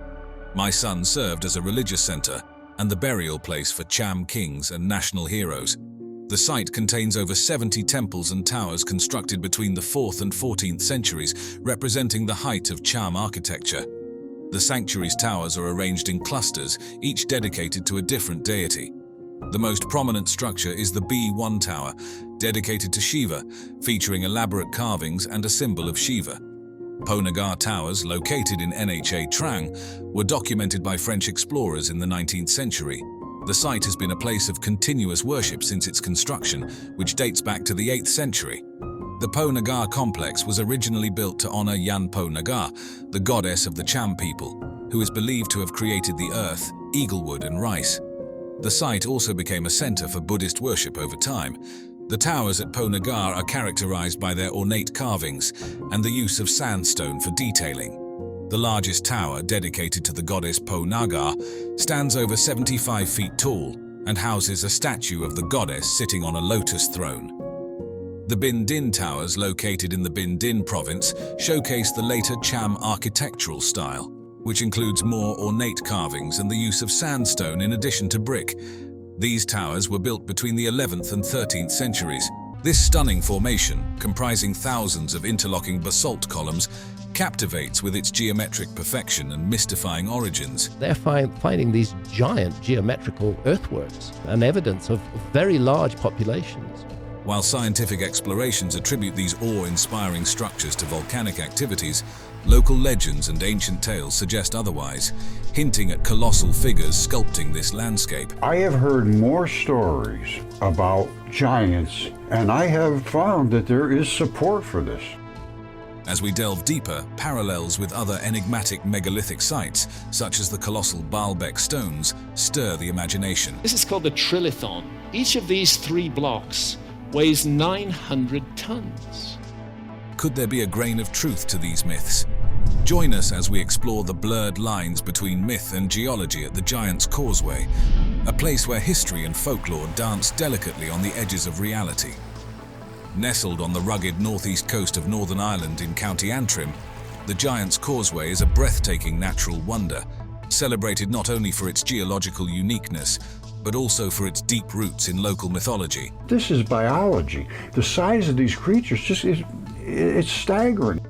My son served as a religious center and the burial place for Cham kings and national heroes. The site contains over 70 temples and towers constructed between the 4th and 14th centuries, representing the height of Cham architecture. The sanctuary's towers are arranged in clusters, each dedicated to a different deity. The most prominent structure is the B1 Tower, dedicated to Shiva, featuring elaborate carvings and a symbol of Shiva. Ponagar Towers, located in Nha Trang, were documented by French explorers in the 19th century. The site has been a place of continuous worship since its construction, which dates back to the 8th century. The Ponagar complex was originally built to honor Yan Po Nagar, the goddess of the Cham people, who is believed to have created the earth, eaglewood, and rice. The site also became a center for Buddhist worship over time. The towers at Ponagar are characterized by their ornate carvings and the use of sandstone for detailing. The largest tower, dedicated to the goddess Ponagar, stands over 75 feet tall and houses a statue of the goddess sitting on a lotus throne. The Binden Towers, located in the Binden province, showcase the later Cham architectural style, which includes more ornate carvings and the use of sandstone in addition to brick. These towers were built between the 11th and 13th centuries. This stunning formation, comprising thousands of interlocking basalt columns, captivates with its geometric perfection and mystifying origins. They're finding these giant geometrical earthworks and evidence of very large populations. While scientific explorations attribute these awe-inspiring structures to volcanic activities, local legends and ancient tales suggest otherwise, hinting at colossal figures sculpting this landscape. I have heard more stories about giants, and I have found that there is support for this. As we delve deeper, parallels with other enigmatic megalithic sites, such as the colossal Baalbek stones, stir the imagination. This is called the Trilithon. Each of these 3 blocks weighs 900 tons. Could there be a grain of truth to these myths? Join us as we explore the blurred lines between myth and geology at the Giant's Causeway, a place where history and folklore dance delicately on the edges of reality. Nestled on the rugged northeast coast of Northern Ireland in County Antrim, the Giant's Causeway is a breathtaking natural wonder, celebrated not only for its geological uniqueness, but also for its deep roots in local mythology. This is biology. The size of these creatures it's staggering.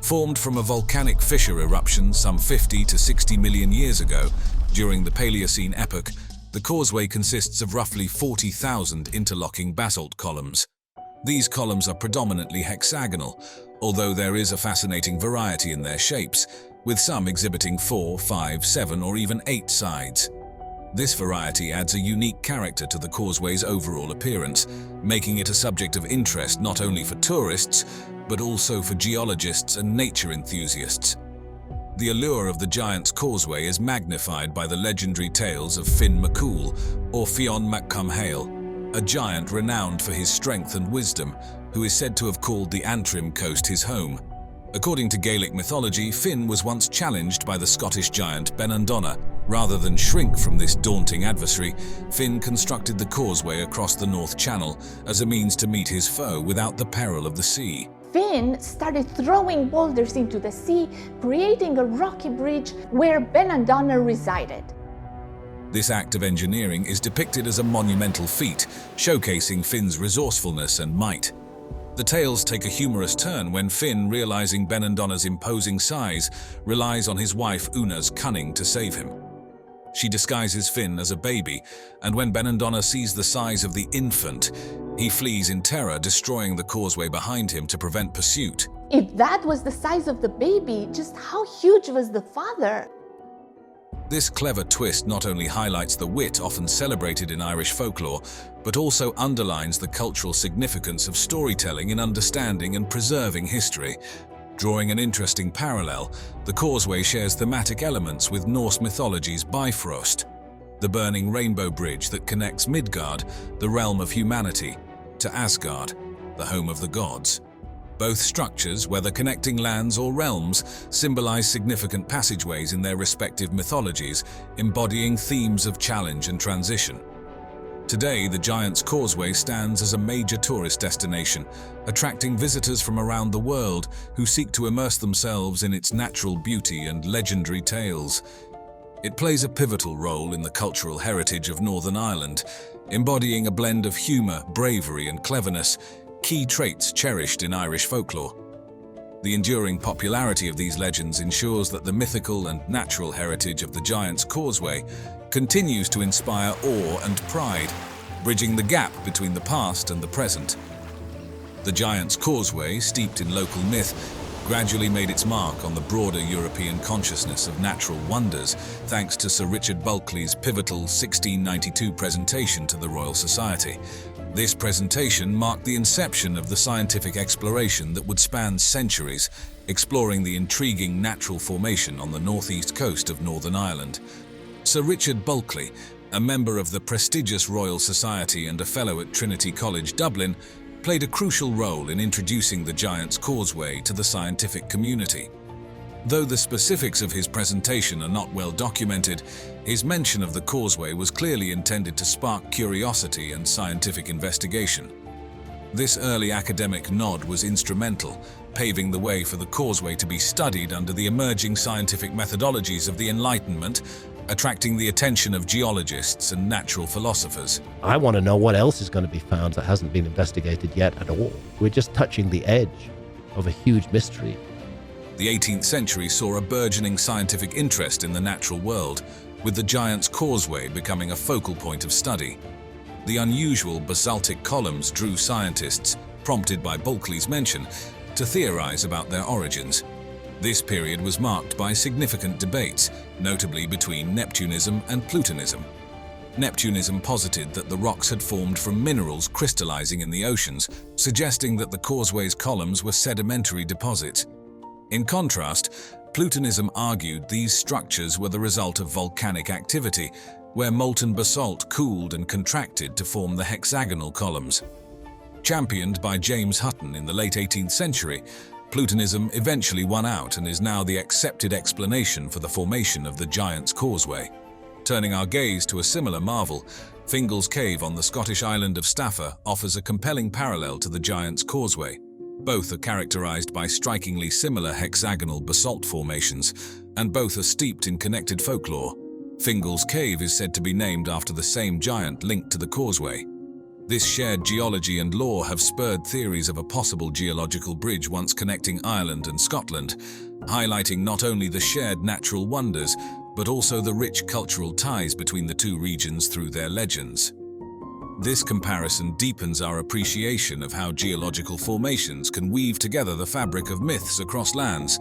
Formed from a volcanic fissure eruption some 50 to 60 million years ago, during the Paleocene epoch, the causeway consists of roughly 40,000 interlocking basalt columns. These columns are predominantly hexagonal, although there is a fascinating variety in their shapes, with some exhibiting 4, 5, 7, or even 8 sides. This variety adds a unique character to the causeway's overall appearance, making it a subject of interest not only for tourists, but also for geologists and nature enthusiasts. The allure of the Giant's Causeway is magnified by the legendary tales of Finn McCool, or Fionn MacCumhale, a giant renowned for his strength and wisdom, who is said to have called the Antrim coast his home. According to Gaelic mythology, Finn was once challenged by the Scottish giant Benandonna. Rather than shrink from this daunting adversary, Finn constructed the causeway across the North Channel as a means to meet his foe without the peril of the sea. Finn started throwing boulders into the sea, creating a rocky bridge where Benandonna resided. This act of engineering is depicted as a monumental feat, showcasing Finn's resourcefulness and might. The tales take a humorous turn when Finn, realizing Benandonna's imposing size, relies on his wife Una's cunning to save him. She disguises Finn as a baby, and when Benandonna sees the size of the infant, he flees in terror, destroying the causeway behind him to prevent pursuit. If that was the size of the baby, just how huge was the father? This clever twist not only highlights the wit often celebrated in Irish folklore, but also underlines the cultural significance of storytelling in understanding and preserving history. Drawing an interesting parallel, the causeway shares thematic elements with Norse mythology's Bifrost, the burning rainbow bridge that connects Midgard, the realm of humanity, to Asgard, the home of the gods. Both structures, whether connecting lands or realms, symbolize significant passageways in their respective mythologies, embodying themes of challenge and transition. Today, the Giant's Causeway stands as a major tourist destination, attracting visitors from around the world who seek to immerse themselves in its natural beauty and legendary tales. It plays a pivotal role in the cultural heritage of Northern Ireland, embodying a blend of humour, bravery and cleverness, key traits cherished in Irish folklore. The enduring popularity of these legends ensures that the mythical and natural heritage of the Giant's Causeway continues to inspire awe and pride, bridging the gap between the past and the present. The Giant's Causeway, steeped in local myth, gradually made its mark on the broader European consciousness of natural wonders thanks to Sir Richard Bulkeley's pivotal 1692 presentation to the Royal Society. This presentation marked the inception of the scientific exploration that would span centuries, exploring the intriguing natural formation on the northeast coast of Northern Ireland. Sir Richard Bulkeley, a member of the prestigious Royal Society and a fellow at Trinity College, Dublin, played a crucial role in introducing the Giant's Causeway to the scientific community. Though the specifics of his presentation are not well documented, his mention of the causeway was clearly intended to spark curiosity and scientific investigation. This early academic nod was instrumental, paving the way for the causeway to be studied under the emerging scientific methodologies of the Enlightenment, attracting the attention of geologists and natural philosophers. I want to know what else is going to be found that hasn't been investigated yet at all. We're just touching the edge of a huge mystery. The 18th century saw a burgeoning scientific interest in the natural world, with the Giant's Causeway becoming a focal point of study. The unusual basaltic columns drew scientists, prompted by Bulkeley's mention, to theorize about their origins. This period was marked by significant debates, notably between Neptunism and Plutonism. Neptunism posited that the rocks had formed from minerals crystallizing in the oceans, suggesting that the causeway's columns were sedimentary deposits. In contrast, Plutonism argued these structures were the result of volcanic activity, where molten basalt cooled and contracted to form the hexagonal columns. Championed by James Hutton in the late 18th century, Plutonism eventually won out and is now the accepted explanation for the formation of the Giant's Causeway. Turning our gaze to a similar marvel, Fingal's Cave on the Scottish island of Staffa offers a compelling parallel to the Giant's Causeway. Both are characterized by strikingly similar hexagonal basalt formations, and both are steeped in connected folklore. Fingal's Cave is said to be named after the same giant linked to the causeway. This shared geology and lore have spurred theories of a possible geological bridge once connecting Ireland and Scotland, highlighting not only the shared natural wonders, but also the rich cultural ties between the two regions through their legends. This comparison deepens our appreciation of how geological formations can weave together the fabric of myths across lands.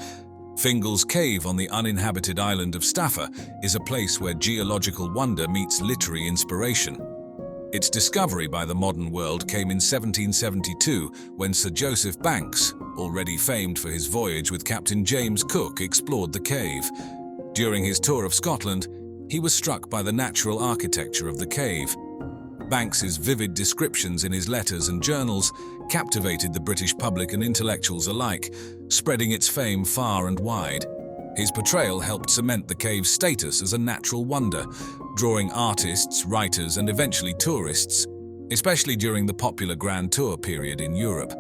Fingal's Cave on the uninhabited island of Staffa is a place where geological wonder meets literary inspiration. Its discovery by the modern world came in 1772 when Sir Joseph Banks, already famed for his voyage with Captain James Cook, explored the cave. During his tour of Scotland, he was struck by the natural architecture of the cave. Banks's vivid descriptions in his letters and journals captivated the British public and intellectuals alike, spreading its fame far and wide. His portrayal helped cement the cave's status as a natural wonder, drawing artists, writers, and eventually tourists, especially during the popular Grand Tour period in Europe.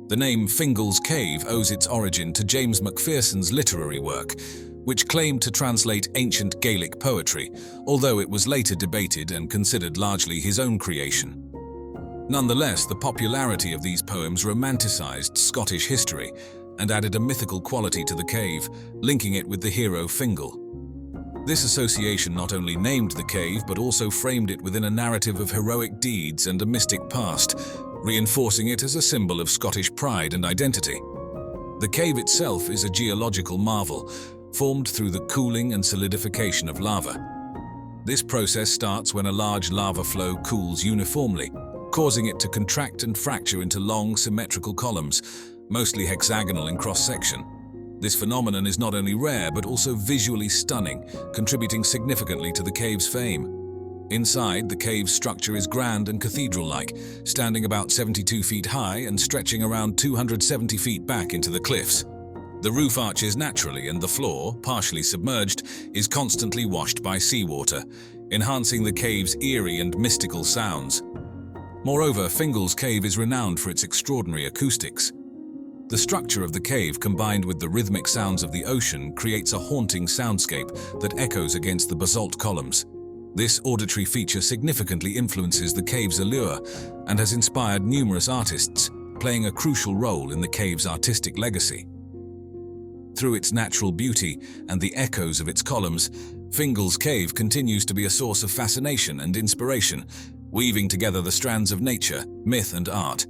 The name Fingal's Cave owes its origin to James Macpherson's literary work, which claimed to translate ancient Gaelic poetry, although it was later debated and considered largely his own creation. Nonetheless, the popularity of these poems romanticized Scottish history and added a mythical quality to the cave, linking it with the hero Fingal. This association not only named the cave, but also framed it within a narrative of heroic deeds and a mystic past, reinforcing it as a symbol of Scottish pride and identity. The cave itself is a geological marvel, formed through the cooling and solidification of lava. This process starts when a large lava flow cools uniformly, causing it to contract and fracture into long, symmetrical columns, mostly hexagonal in cross-section. This phenomenon is not only rare, but also visually stunning, contributing significantly to the cave's fame. Inside, the cave's structure is grand and cathedral-like, standing about 72 feet high and stretching around 270 feet back into the cliffs. The roof arches naturally, and the floor, partially submerged, is constantly washed by seawater, enhancing the cave's eerie and mystical sounds. Moreover, Fingal's cave is renowned for its extraordinary acoustics. The structure of the cave combined with the rhythmic sounds of the ocean creates a haunting soundscape that echoes against the basalt columns. This auditory feature significantly influences the cave's allure and has inspired numerous artists, playing a crucial role in the cave's artistic legacy. Through its natural beauty and the echoes of its columns, Fingal's cave continues to be a source of fascination and inspiration, weaving together the strands of nature, myth, and art.